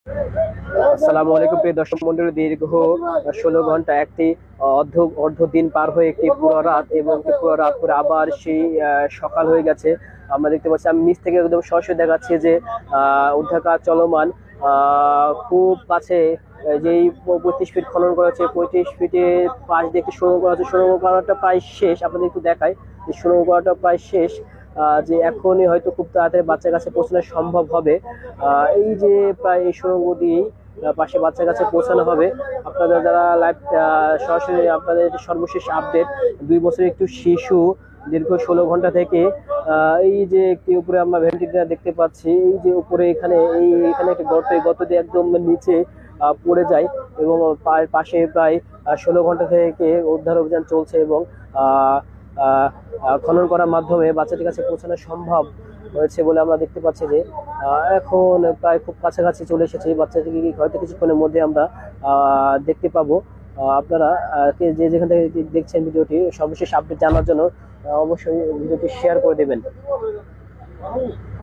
আসসালামু আলাইকুম প্রিয় দর্শক মন্ডলী, দীর্ঘ 16 ঘন্টা একটি অর্ধ দিন পার হয়ে একটি পুরো রাত এবং পুরো রাত করে আবার সেই সকাল হয়ে গেছে। আমরা দেখতে পাচ্ছি, আমি নিচ থেকে একদম সরাসরি দেখাচ্ছি যে উদ্ধার কাজ চলমান। খুব কাছে যেই 35 ফিট খনন করা হচ্ছে, 35 ফিটের পাশ দিয়ে একটি সুড়ঙ্গ করা হচ্ছে। সুড়ঙ্গ করাটা প্রায় শেষ, আপনাদের একটু দেখাই যে সুড়ঙ্গ করাটা প্রায় শেষ। যে এখনই হয়তো খুব তাড়াতাড়ি বাচ্চার কাছে পৌঁছানো সম্ভব হবে। এই যে প্রায় এই সুড়ঙ্গ দিয়েই পাশে বাচ্চার কাছে পৌঁছানো হবে। আপনাদের যারা লাইভ সরাসরি আপনাদের সর্বশেষ আপডেট, 2 বছরের একটু শিশু দীর্ঘ 16 ঘন্টা থেকে এই যে একটি উপরে আমরা ভেন্টিলেটর দেখতে পাচ্ছি, এই যে উপরে এখানে একটি গর্ত, এই গর্ত দিয়ে একদম নিচে পড়ে যায় এবং পাশে প্রায় 16 ঘন্টা থেকে উদ্ধার অভিযান চলছে এবং আহ আহ খনন করার মাধ্যমে বাচ্চাটির কাছে পৌঁছানো সম্ভব হয়েছে বলে আমরা দেখতে পাচ্ছি যে এখন প্রায় খুব কাছাকাছি চলে এসেছে। এই বাচ্চাটিকে হয়তো কিছুক্ষণের মধ্যে আমরা দেখতে পাবো। আপনারা যে যেখান থেকে দেখছেন ভিডিওটি, সর্বশেষ আপডেট জানার জন্য অবশ্যই ভিডিওটি শেয়ার করে দেবেন।